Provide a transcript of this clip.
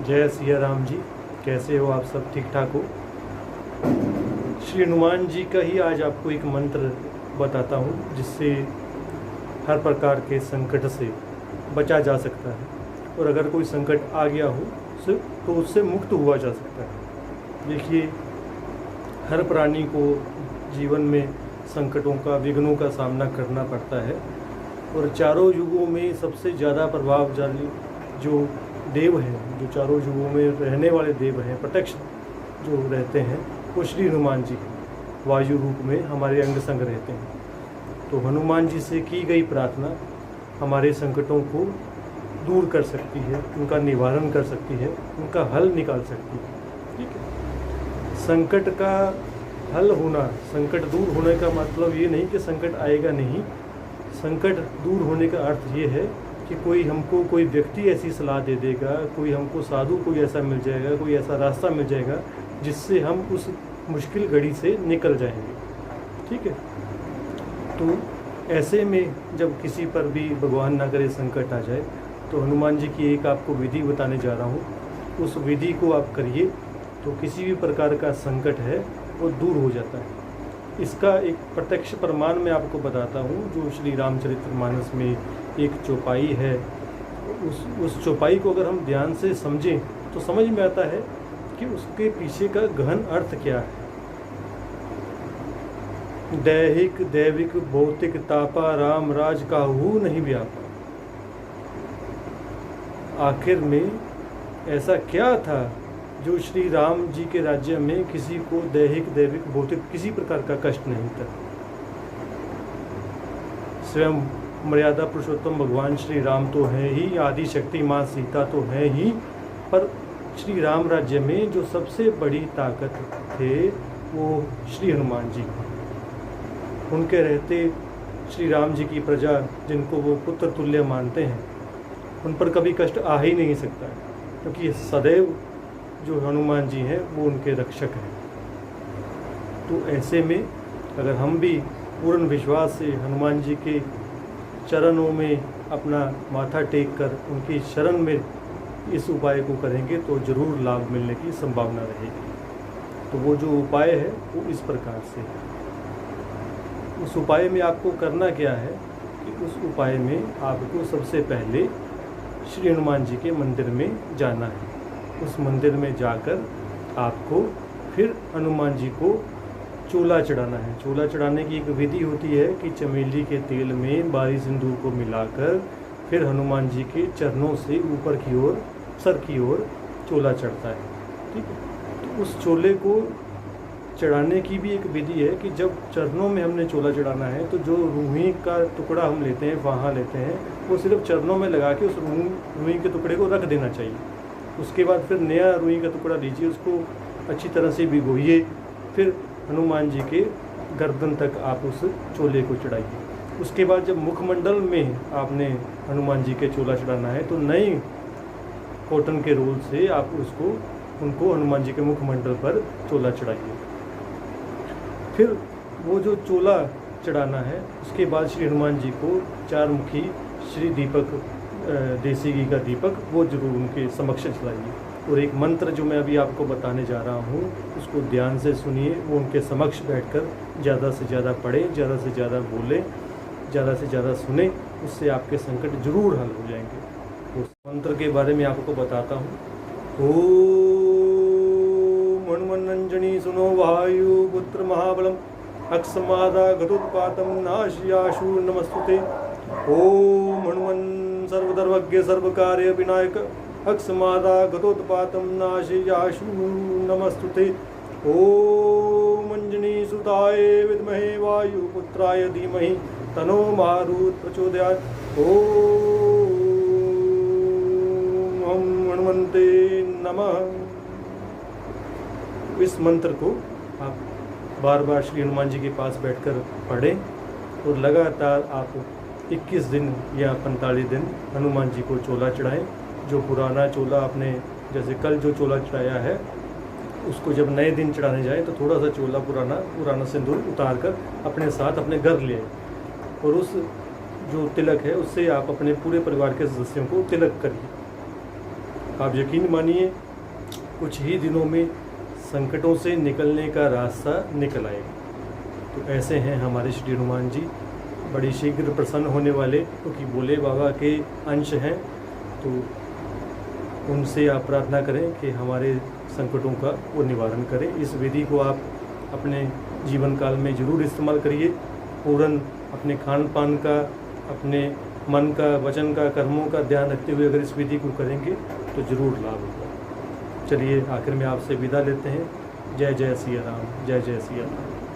जय सिया राम जी। कैसे हो आप सब? ठीक ठाक हो? श्री हनुमान जी का ही आज आपको एक मंत्र बताता हूँ जिससे हर प्रकार के संकट से बचा जा सकता है, और अगर कोई संकट आ गया हो तो उससे मुक्त हुआ जा सकता है। देखिए, हर प्राणी को जीवन में संकटों का, विघ्नों का सामना करना पड़ता है, और चारों युगों में सबसे ज़्यादा प्रभावशाली जो देव हैं, जो चारों युगों में रहने वाले देव हैं, प्रत्यक्ष जो रहते हैं, वो श्री हनुमान जी हैं। वायु रूप में हमारे अंग संग रहते हैं। तो हनुमान जी से की गई प्रार्थना हमारे संकटों को दूर कर सकती है, उनका निवारण कर सकती है, उनका हल निकाल सकती है। ठीक है। संकट का हल होना, संकट दूर होने का मतलब ये नहीं कि संकट आएगा नहीं। संकट दूर होने का अर्थ ये है कि कोई व्यक्ति ऐसी सलाह दे देगा, कोई हमको साधु कोई ऐसा मिल जाएगा, कोई ऐसा रास्ता मिल जाएगा जिससे हम उस मुश्किल घड़ी से निकल जाएंगे। ठीक है। तो ऐसे में जब किसी पर भी भगवान ना करे संकट आ जाए, तो हनुमान जी की एक आपको विधि बताने जा रहा हूँ। उस विधि को आप करिए तो किसी भी प्रकार का संकट है वो दूर हो जाता है। इसका एक प्रत्यक्ष प्रमाण मैं आपको बताता हूँ, जो श्री रामचरितमानस में एक चौपाई है। उस चौपाई को अगर हम ध्यान से समझें तो समझ में आता है कि उसके पीछे का गहन अर्थ क्या है। दैहिक दैविक भौतिक तापा, राम राज काहू नहीं व्यापा। आखिर में ऐसा क्या था जो श्री राम जी के राज्य में किसी को दैहिक दैविक भौतिक किसी प्रकार का कष्ट नहीं था। स्वयं मर्यादा पुरुषोत्तम भगवान श्री राम तो हैं ही, आदि शक्ति माँ सीता तो हैं ही, पर श्री राम राज्य में जो सबसे बड़ी ताकत थे वो श्री हनुमान जी। उनके रहते श्री राम जी की प्रजा, जिनको वो पुत्र तुल्य मानते हैं, उन पर कभी कष्ट आ ही नहीं सकता है, क्योंकि सदैव जो हनुमान जी हैं वो उनके रक्षक हैं। तो ऐसे में अगर हम भी पूर्ण विश्वास से हनुमान जी के चरणों में अपना माथा टेक कर उनकी शरण में इस उपाय को करेंगे तो ज़रूर लाभ मिलने की संभावना रहेगी। तो वो जो उपाय है वो इस प्रकार से है। उस उपाय में आपको करना क्या है कि उस उपाय में आपको सबसे पहले श्री हनुमान जी के मंदिर में जाना है। उस मंदिर में जाकर आपको फिर हनुमान जी को चूल्हा चढ़ाना है। चूल्हा चढ़ाने की एक विधि होती है कि चमेली के तेल में बारी सिंदूर को मिलाकर फिर हनुमान जी के चरणों से ऊपर की ओर, सर की ओर चूल्हा चढ़ता है। ठीक है। तो उस चूल्हे को चढ़ाने की भी एक विधि है कि जब चरणों में हमने चूल्हा चढ़ाना है तो जो रूही का टुकड़ा हम लेते हैं, वहाँ लेते हैं, वो सिर्फ चरणों में लगा के उस रूही के टुकड़े को रख देना चाहिए। उसके बाद फिर नया रूही का टुकड़ा लीजिए, उसको अच्छी तरह से भिगोइए, फिर हनुमान जी के गर्दन तक आप उस चोले को चढ़ाइए। उसके बाद जब मुखमंडल में आपने हनुमान जी के चोला चढ़ाना है तो नए कॉटन के रोल से आप उनको हनुमान जी के मुखमंडल पर चोला चढ़ाइए। फिर वो जो चोला चढ़ाना है उसके बाद श्री हनुमान जी को 4 मुखी श्री दीपक, देसी घी का दीपक, वो जरूर उनके समक्ष चलाइए। और एक मंत्र जो मैं अभी आपको बताने जा रहा हूँ उसको ध्यान से सुनिए, वो उनके समक्ष बैठकर ज़्यादा से ज़्यादा पढ़ें, ज़्यादा से ज़्यादा बोलें, ज़्यादा से ज़्यादा सुने, उससे आपके संकट जरूर हल हो जाएंगे। तो उस मंत्र के बारे में आपको बताता हूँ। ओम हनुमन्नंजनी सुनो वायु पुत्र महाबलम अक्षमादा गतोत्पातम नाशियाशु नमस्तुते। ओम हनुमन् सर्वधर्मज्ञ सर्वकार्य विनायक अक्षमादा गतोत्पातम नाशियाशु नमस्तुते। ओम अंजनी सुताय विद्महे वायुपुत्राय धीमहि तनो मारुत प्रचोदयात्। ओम हनुमन्ते नमः। इस मंत्र को आप बार बार श्री हनुमान जी के पास बैठकर पढ़ें और लगातार आप 21 दिन या 45 दिन हनुमान जी को चोला चढ़ाएं। जो पुराना चोला आपने, जैसे कल जो चोला चढ़ाया है, उसको जब नए दिन चढ़ाने जाए तो थोड़ा सा चोला पुराना सिंदूर उतार कर अपने साथ अपने घर ले आए, और उस जो तिलक है उससे आप अपने पूरे परिवार के सदस्यों को तिलक करिए। आप यकीन मानिए कुछ ही दिनों में संकटों से निकलने का रास्ता निकल आएगा। तो ऐसे हैं हमारे श्री हनुमान जी, बड़ी शीघ्र प्रसन्न होने वाले, क्योंकि भोले बाबा के अंश हैं। तो उनसे आप प्रार्थना करें कि हमारे संकटों का वो निवारण करें। इस विधि को आप अपने जीवन काल में ज़रूर इस्तेमाल करिए। पूर्ण अपने खान पान का, अपने मन का, वचन का, कर्मों का ध्यान रखते हुए अगर इस विधि को करेंगे तो ज़रूर लाभ होगा। चलिए आखिर में आपसे विदा लेते हैं। जय जय सिया राम, जय जय सिया राम।